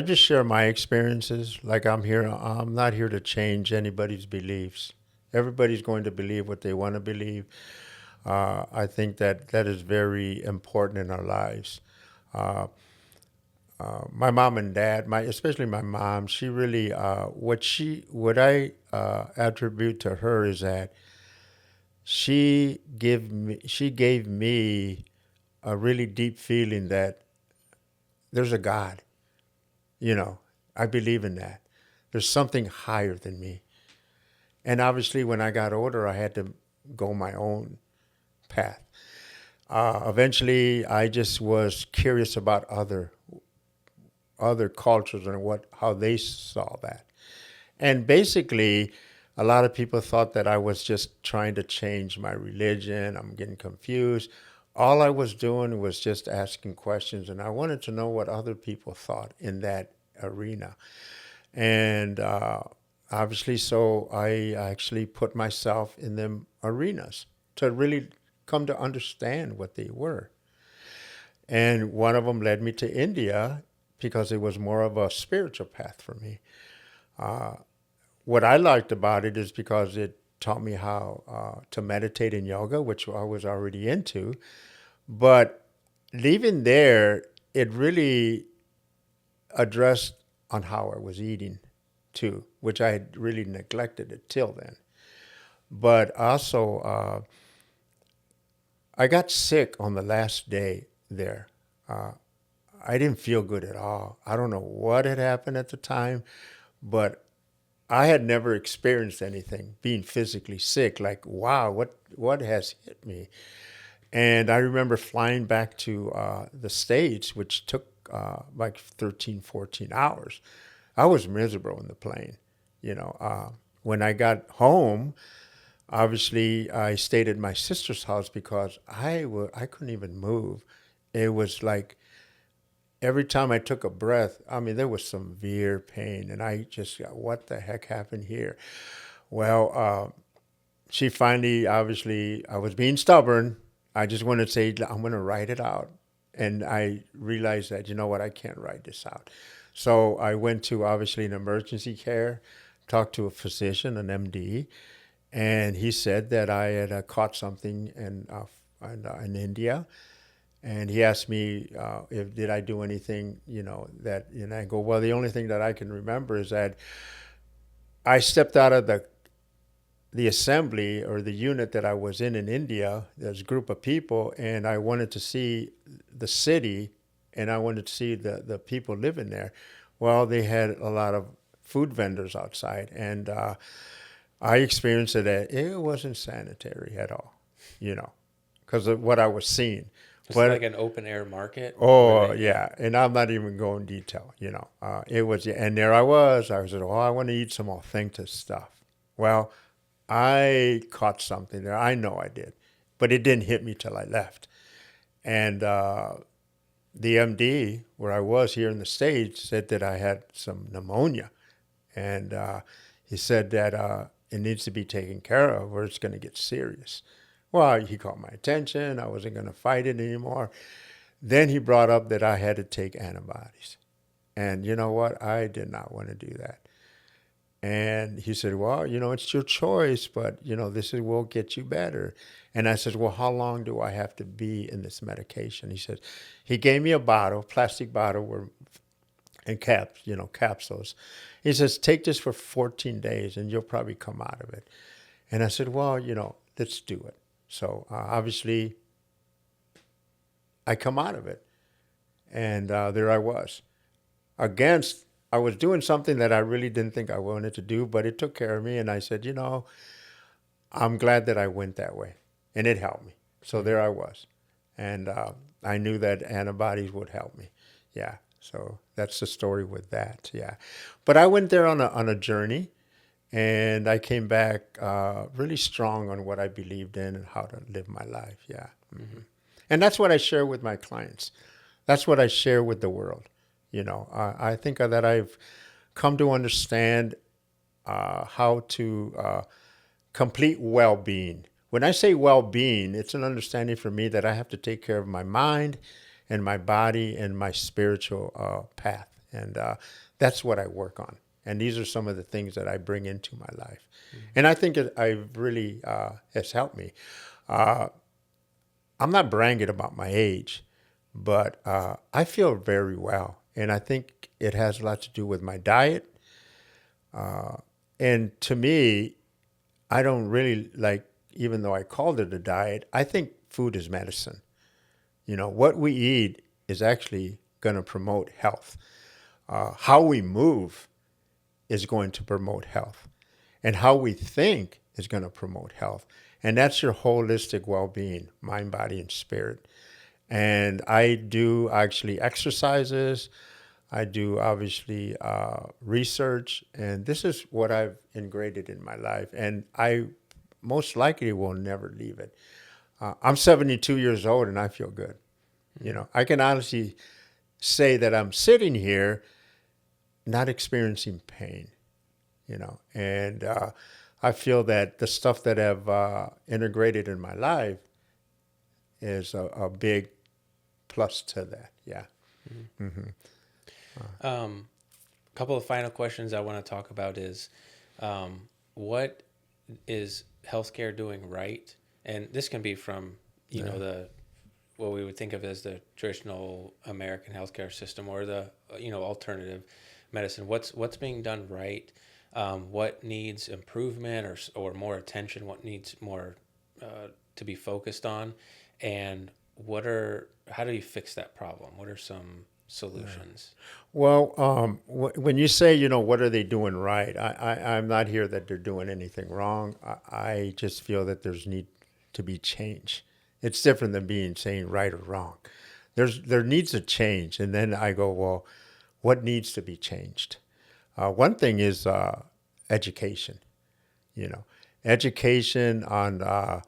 just share my experiences. Like I'm not here to change anybody's beliefs. Everybody's going to believe what they want to believe. I think that is very important in our lives. My mom and dad, especially my mom, she really, what I attribute to her is that she gave me a really deep feeling that there's a God. I believe in that. There's something higher than me. And obviously, when I got older, I had to go my own path. Eventually, I just was curious about other cultures and how they saw that. And basically, a lot of people thought that I was just trying to change my religion. I'm getting confused. All I was doing was just asking questions, and I wanted to know what other people thought in that arena. And obviously, so I actually put myself in them arenas to really come to understand what they were. And one of them led me to India because it was more of a spiritual path for me. What I liked about it is because it taught me how to meditate in yoga, which I was already into. But leaving there, it really addressed on how I was eating too, which I had really neglected it till then. But also, I got sick on the last day there. I didn't feel good at all. I don't know what had happened at the time, but I had never experienced anything, being physically sick. Like, wow, what has hit me? And I remember flying back to the States, which took like 13, 14 hours. I was miserable in the plane. When I got home, obviously I stayed at my sister's house because I couldn't even move. It was like every time I took a breath, I mean, there was severe pain, and I just got, what the heck happened here? Well, she finally, obviously, I was being stubborn. I just wanted to say, I'm going to write it out. And I realized that, you know what, I can't write this out. So I went to, obviously, an emergency care, talked to a physician, an MD, and he said that I had caught something in India. And he asked me if did I do anything, that, and I go, well, the only thing that I can remember is that I stepped out of the assembly or the unit that I was in India. There's a group of people, and I wanted to see the city, and I wanted to see the people living there. Well, they had a lot of food vendors outside, and I experienced that it wasn't sanitary at all, because of what I was seeing. It's like an open air market. Oh, yeah. And I'm not even going detail, it was, and there I was. I said, oh, I want to eat some authentic stuff. Well, I caught something there. I know I did, but it didn't hit me till I left. And the MD, where I was here in the States, said that I had some pneumonia. And he said that it needs to be taken care of or it's going to get serious. Well, he caught my attention. I wasn't going to fight it anymore. Then he brought up that I had to take antibiotics. And you know what? I did not want to do that. And he said, well, it's your choice, but, this will get you better. And I said, well, how long do I have to be in this medication? He said, he gave me a bottle, plastic bottle and capsules. He says, take this for 14 days and you'll probably come out of it. And I said, well, let's do it. So obviously I come out of it. And there I was. I was doing something that I really didn't think I wanted to do, but it took care of me. And I said, I'm glad that I went that way. And it helped me. So there I was. And I knew that antibodies would help me. Yeah. So that's the story with that. Yeah. But I went there on a journey, and I came back really strong on what I believed in and how to live my life. Yeah. Mm-hmm. And that's what I share with my clients. That's what I share with the world. I think that I've come to understand how to complete well-being. When I say well-being, it's an understanding for me that I have to take care of my mind and my body and my spiritual path. And that's what I work on. And these are some of the things that I bring into my life. Mm-hmm. And I think I've really has helped me. I'm not bragging about my age, but I feel very well. And I think it has a lot to do with my diet. And to me, I don't really like, even though I called it a diet, I think food is medicine. What we eat is actually going to promote health. How we move is going to promote health. And how we think is going to promote health. And that's your holistic well-being, mind, body, and spirit. And I do actually exercises. I do obviously research. And this is what I've integrated in my life. And I most likely will never leave it. I'm 72 years old and I feel good. I can honestly say that I'm sitting here not experiencing pain, and I feel that the stuff that I've integrated in my life is a big plus to that. Yeah. Mm-hmm. A couple of final questions I want to talk about is what is healthcare doing right? And this can be from, what we would think of as the traditional American healthcare system or the, alternative medicine. What's being done right? What needs improvement or more attention? What needs more to be focused on? And how do you fix that problem? What are some solutions? Well, when you say, what are they doing right? I'm not here that they're doing anything wrong. I just feel that there's need to be change. It's different than saying right or wrong. There needs a change. And then I go, well, what needs to be changed? One thing is education, education on,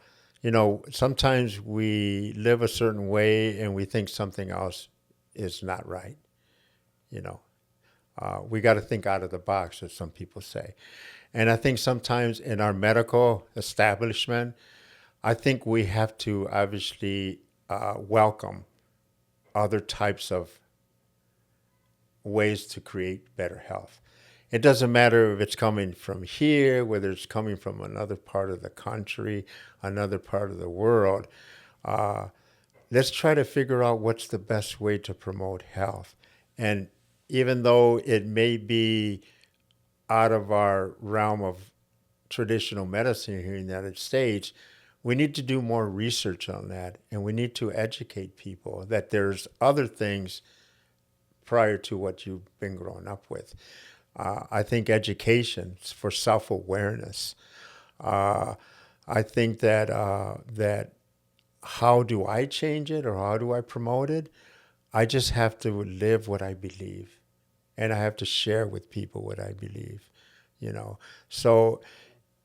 sometimes we live a certain way and we think something else is not right. We got to think out of the box, as some people say. And I think sometimes in our medical establishment, I think we have to obviously welcome other types of ways to create better health. It doesn't matter if it's coming from here, whether it's coming from another part of the country, another part of the world. Let's try to figure out what's the best way to promote health. And even though it may be out of our realm of traditional medicine here in the United States, we need to do more research on that. And we need to educate people that there's other things prior to what you've been growing up with. I think education for self-awareness. I think that how do I change it or how do I promote it? I just have to live what I believe, and I have to share with people what I believe. So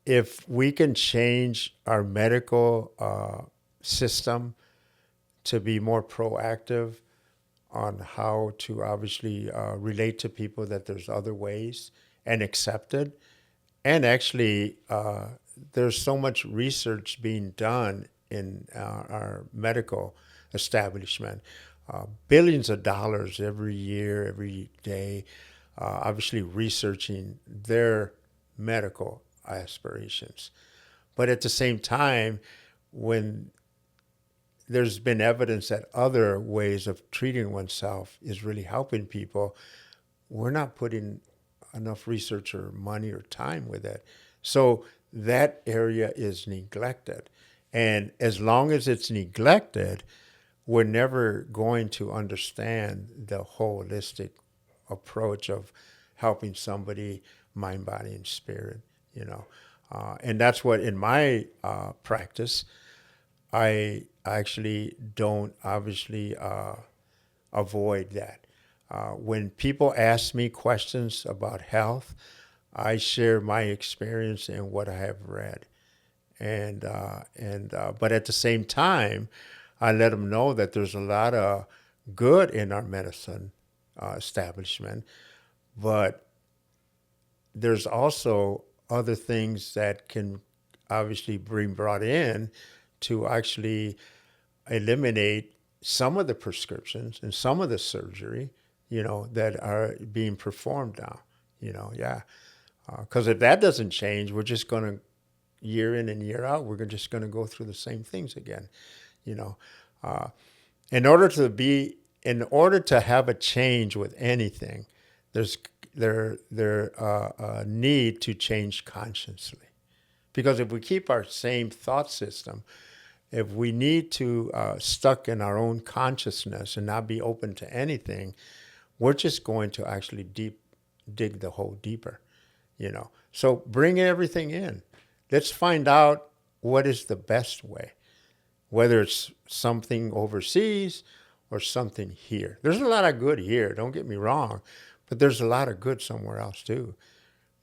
if we can change our medical system to be more proactive on how to obviously relate to people that there's other ways and accept it. And actually, there's so much research being done in our medical establishment. Billions of dollars every year, every day, obviously researching their medical aspirations. But at the same time, when there's been evidence that other ways of treating oneself is really helping people, we're not putting enough research or money or time with it. So that area is neglected. And as long as it's neglected, we're never going to understand the holistic approach of helping somebody mind, body, and spirit, you know. And that's what in my practice, I actually don't obviously avoid that. When people ask me questions about health, I share my experience and what I have read, but at the same time, I let them know that there's a lot of good in our medicine establishment, but there's also other things that can obviously be brought in to actually eliminate some of the prescriptions and some of the surgery, that are being performed now, yeah. Because if that doesn't change, we're just going to, year in and year out, we're just going to go through the same things again, you know. Uh, in order to have a change with anything, there's a need to change consciously. Because if we keep our same thought system, if we need to stuck in our own consciousness and not be open to anything, we're just going to actually dig the hole deeper, So bring everything in. Let's find out what is the best way, whether it's something overseas or something here. There's a lot of good here, don't get me wrong, but there's a lot of good somewhere else too.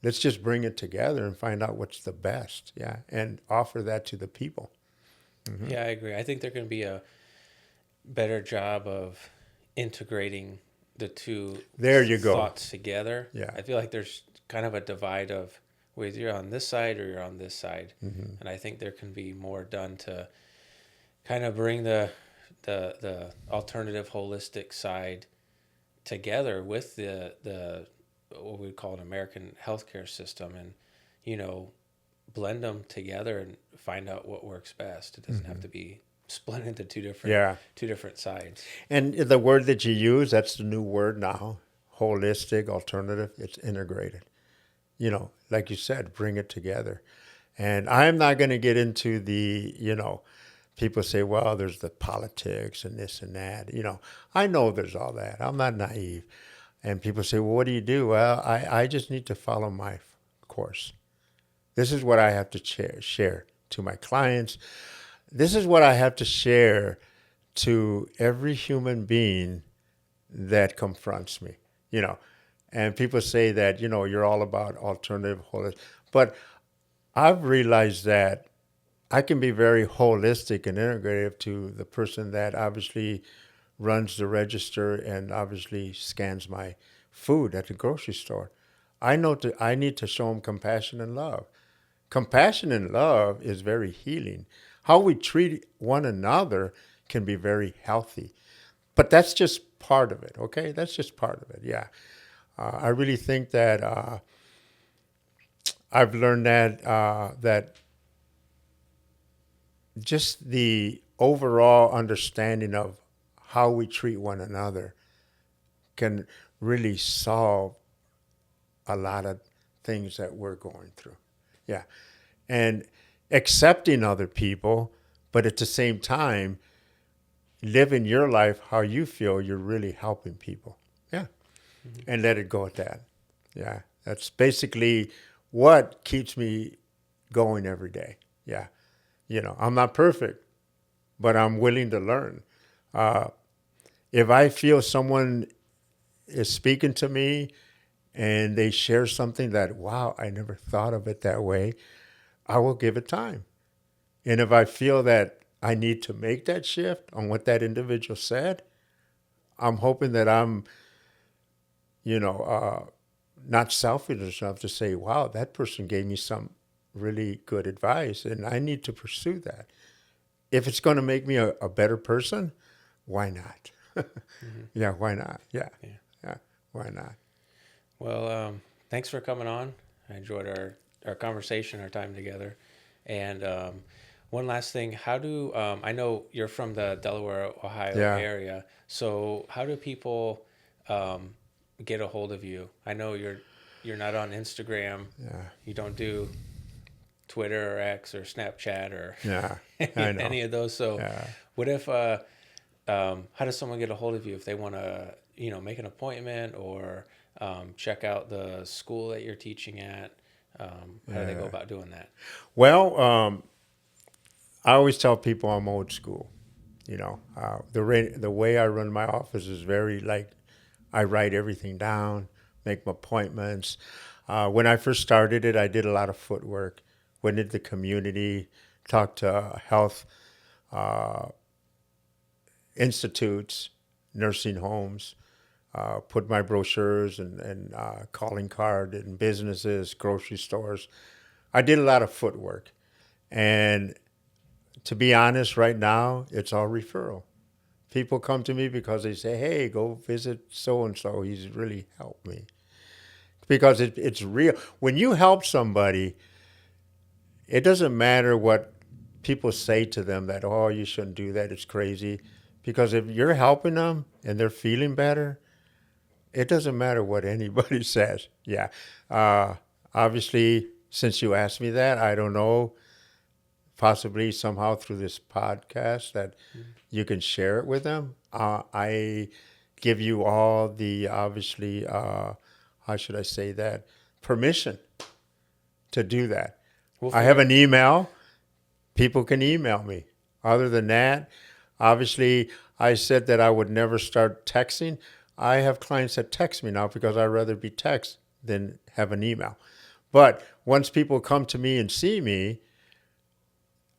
Let's just bring it together and find out what's the best, yeah, and offer that to the people. Mm-hmm. Yeah, I agree. I think there can be a better job of integrating the two there you go. thoughts together. Yeah. I feel like there's kind of a divide of whether you're on this side or you're on this side. Mm-hmm. And I think there can be more done to kind of bring the alternative holistic side together with the what we call an American healthcare system, and blend them together and find out what works best. It doesn't have to be split into two different sides. And the word that you use, that's the new word now, holistic, alternative, it's integrated. Like you said, bring it together. And I'm not going to get into the, people say, well, there's the politics and this and that. I know there's all that. I'm not naive. And people say, well, what do you do? Well, I just need to follow my course. This is what I have to share to my clients. This is what I have to share to every human being that confronts me, And people say that, you're all about alternative, holistic. But I've realized that I can be very holistic and integrative to the person that obviously runs the register and obviously scans my food at the grocery store. I need to show them compassion and love. Compassion and love is very healing. How we treat one another can be very healthy. But that's just part of it, okay? That's just part of it, yeah. I really think that I've learned that just the overall understanding of how we treat one another can really solve a lot of things that we're going through. Yeah. And accepting other people, but at the same time, living your life how you feel you're really helping people. Yeah. Mm-hmm. And let it go at that. Yeah. That's basically what keeps me going every day. Yeah. I'm not perfect, but I'm willing to learn. If I feel someone is speaking to me and they share something that, wow, I never thought of it that way, I will give it time. And if I feel that I need to make that shift on what that individual said, I'm hoping that I'm, not selfish enough to say, wow, that person gave me some really good advice and I need to pursue that. If it's going to make me a better person, why not? Mm-hmm. Yeah, why not? Yeah. Why not? Well, thanks for coming on. I enjoyed our our conversation, our time together. And one last thing, how do I know you're from the Delaware, Ohio Yeah. area? So how do people get a hold of you? I know you're not on Instagram. Yeah. You don't do Twitter or X or Snapchat or Yeah. I know. any of those. So Yeah. what if how does someone get a hold of you if they want to, make an appointment or check out the school that you're teaching at? How do they go about doing that? Well, I always tell people I'm old school. The way I run my office is very like I write everything down, make my appointments. When I first started it, I did a lot of footwork. Went into the community, talked to health institutes, nursing homes, put my brochures and calling card in businesses, grocery stores. I did a lot of footwork. And to be honest, right now, it's all referral. People come to me because they say, hey, go visit so-and-so. He's really helped me. Because it's real. When you help somebody, it doesn't matter what people say to them that, oh, you shouldn't do that. It's crazy. Because if you're helping them and they're feeling better, it doesn't matter what anybody says. Yeah. Obviously, since you asked me that, I don't know, possibly somehow through this podcast that you can share it with them. I give you all the, obviously, how should I say that, permission to do that. I have an email. People can email me. Other than that, obviously, I said that I would never start texting. I have clients that text me now because I'd rather be text than have an email. But once people come to me and see me,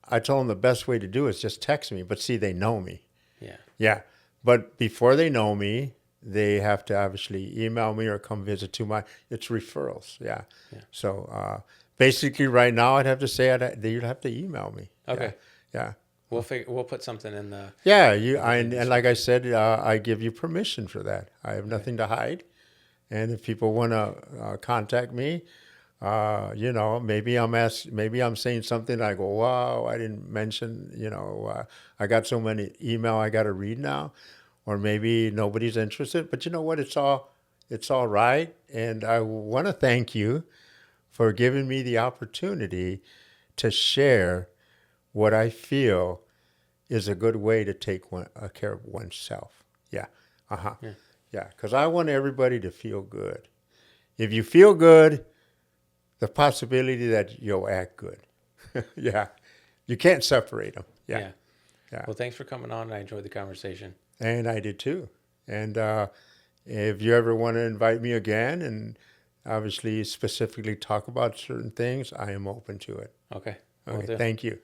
I tell them the best way to do it is just text me. But see, they know me. Yeah. Yeah. But before they know me, they have to obviously email me or come visit it's referrals. Yeah. So basically right now I'd have to say you'd have to email me. Okay. Yeah. We'll put something in the. Yeah. And like I said, I give you permission for that. I have nothing to hide. And if people want to contact me, maybe I'm saying something. I go, wow, I didn't mention, I got so many email I got to read now, or maybe nobody's interested. But you know what? It's all right. And I want to thank you for giving me the opportunity to share what I feel is a good way to take care of oneself. Yeah. Yeah. Yeah. Because I want everybody to feel good. If you feel good, the possibility that you'll act good. Yeah. You can't separate them. Yeah. Yeah. Well, thanks for coming on. I enjoyed the conversation. And I did too. And if you ever want to invite me again and obviously specifically talk about certain things, I am open to it. Okay. Okay. Thank you.